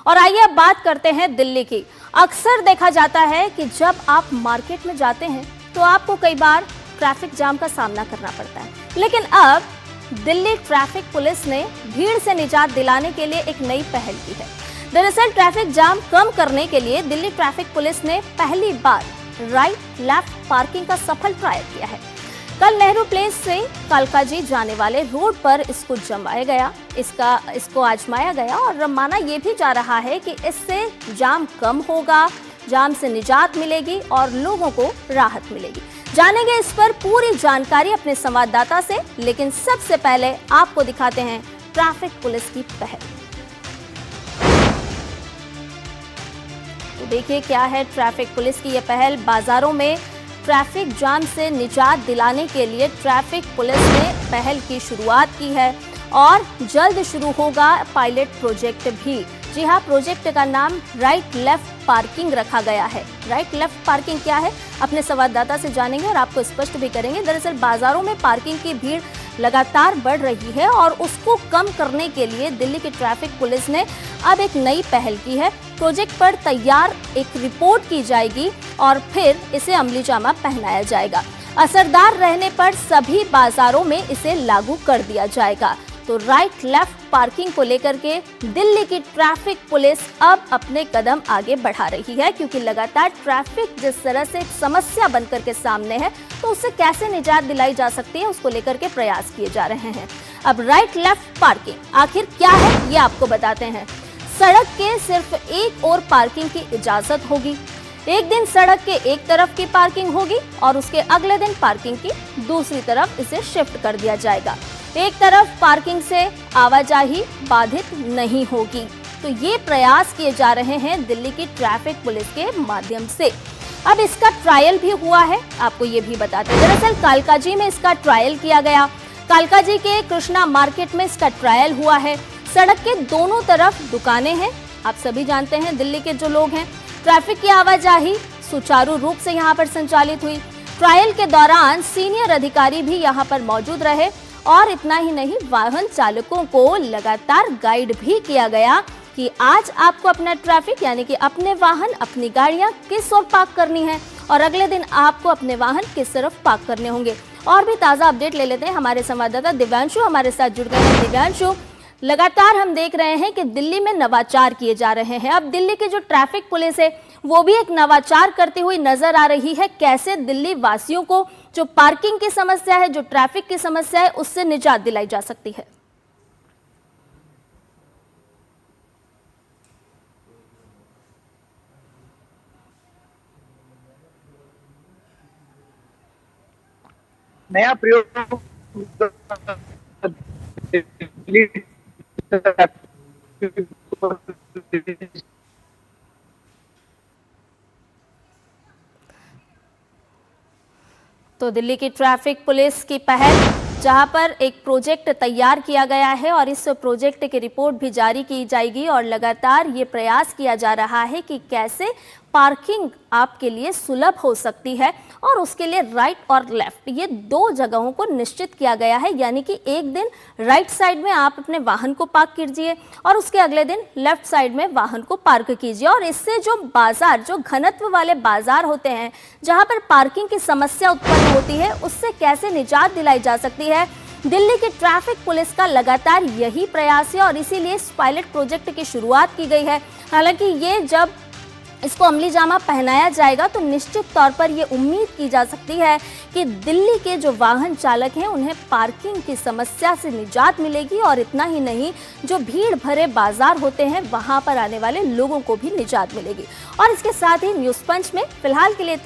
और आइए अब बात करते हैं दिल्ली की। अक्सर देखा जाता है कि जब आप मार्केट में जाते हैं तो आपको कई बार ट्रैफिक जाम का सामना करना पड़ता है, लेकिन अब दिल्ली ट्रैफिक पुलिस ने भीड़ से निजात दिलाने के लिए एक नई पहल की है। दरअसल ट्रैफिक जाम कम करने के लिए दिल्ली ट्रैफिक पुलिस ने पहली बार राइट लेफ्ट पार्किंग का सफल ट्रायल किया है। कल नेहरू प्लेस से कालकाजी जाने वाले रोड पर इसको जमाया गया, इसको आजमाया गया और माना यह भी जा रहा है कि इससे जाम कम होगा, जाम से निजात मिलेगी और लोगों को राहत मिलेगी। जानेंगे इस पर पूरी जानकारी अपने संवाददाता से, लेकिन सबसे पहले आपको दिखाते हैं ट्रैफिक पुलिस की पहल। तो देखिए क्या है ट्रैफिक पुलिस की यह पहल। बाजारों में ट्रैफिक जाम से निजात दिलाने के लिए ट्रैफिक पुलिस ने पहल की शुरुआत की है और जल्द शुरू होगा पायलट प्रोजेक्ट भी। जी हाँ, प्रोजेक्ट का नाम राइट लेफ्ट पार्किंग रखा गया है। राइट लेफ्ट पार्किंग क्या है, अपने संवाददाता से जानेंगे और आपको स्पष्ट भी करेंगे। दरअसल बाजारों में पार्किंग की भीड़ लगातार बढ़ रही है और उसको कम करने के लिए दिल्ली की ट्रैफिक पुलिस ने अब एक नई पहल की है। प्रोजेक्ट पर तैयार एक रिपोर्ट की जाएगी और फिर इसे अमली जामा पहनाया जाएगा। असरदार रहने पर सभी बाजारों में इसे लागू कर दिया जाएगा। तो राइट लेफ्ट पार्किंग को लेकर के दिल्ली की ट्रैफिक पुलिस अब अपने कदम आगे बढ़ा रही है, क्योंकि लगातार ट्रैफिक जिस तरह से एक समस्या बनकर के सामने है, तो उससे कैसे निजात दिलाई जा सकती है उसको लेकर के प्रयास किए जा रहे हैं। अब राइट लेफ्ट पार्किंग आखिर क्या है ये आपको बताते हैं। सड़क के सिर्फ एक और पार्किंग की इजाजत होगी। एक दिन सड़क के एक तरफ की पार्किंग होगी और उसके अगले दिन पार्किंग की दूसरी तरफ इसे शिफ्ट कर दिया जाएगा। एक तरफ पार्किंग से आवाजाही बाधित नहीं होगी। तो ये प्रयास किए जा रहे हैं दिल्ली की ट्रैफिक पुलिस के माध्यम से। अब इसका ट्रायल भी हुआ है, आपको ये भी बताते हैं। दरअसल कालकाजी में इसका ट्रायल किया गया। कालकाजी के कृष्णा मार्केट में इसका ट्रायल हुआ है। सड़क के दोनों तरफ दुकानें हैं। आप सभी जानते हैं दिल्ली के जो लोग हैं, ट्रैफिक की आवाजाही सुचारू रूप से यहाँ पर संचालित हुई। ट्रायल के दौरान सीनियर अधिकारी भी यहाँ पर मौजूद रहे और इतना ही नहीं, वाहन चालकों को लगातार गाइड भी किया गया कि आज आपको अपना ट्रैफिक यानी कि अपने वाहन, अपनी गाड़ियां किस ओर पार्क करनी है और अगले दिन आपको अपने वाहन किस तरफ पार्क करने होंगे। और भी ताज़ा अपडेट ले लेते हैं। हमारे संवाददाता दिव्यांशु हमारे साथ जुड़ गए हैं। दिव्यांशु, लगातार हम देख रहे हैं कि दिल्ली में नवाचार किए जा रहे हैं। अब दिल्ली की जो ट्रैफिक पुलिस है वो भी एक नवाचार करती हुई नजर आ रही है। कैसे दिल्ली वासियों को जो पार्किंग की समस्या है, जो ट्रैफिक की समस्या है, उससे निजात दिलाई जा सकती है। नया प्रयोग तो दिल्ली की ट्रैफिक पुलिस की पहल, जहां पर एक प्रोजेक्ट तैयार किया गया है और इस प्रोजेक्ट की रिपोर्ट भी जारी की जाएगी और लगातार ये प्रयास किया जा रहा है कि कैसे पार्किंग आपके लिए सुलभ हो सकती है और उसके लिए राइट और लेफ्ट ये दो जगहों को निश्चित किया गया है। यानी कि एक दिन राइट साइड में आप अपने वाहन को पार्क कीजिए और उसके अगले दिन लेफ्ट साइड में वाहन को पार्क कीजिए। और इससे जो बाजार, जो घनत्व वाले बाजार होते हैं, जहां पर पार्किंग की समस्या उत्पन्न होती है, उससे कैसे निजात दिलाई जा सकती है। दिल्ली की ट्रैफिक पुलिस का लगातार यही प्रयास है और इसीलिए इस पायलट प्रोजेक्ट की शुरुआत की गई है। हालांकि ये जब इसको अमली जामा पहनाया जाएगा तो निश्चित तौर पर ये उम्मीद की जा सकती है कि दिल्ली के जो वाहन चालक हैं उन्हें पार्किंग की समस्या से निजात मिलेगी और इतना ही नहीं, जो भीड़ भरे बाजार होते हैं वहां पर आने वाले लोगों को भी निजात मिलेगी। और इसके साथ ही न्यूज़ पंच में फिलहाल के लिए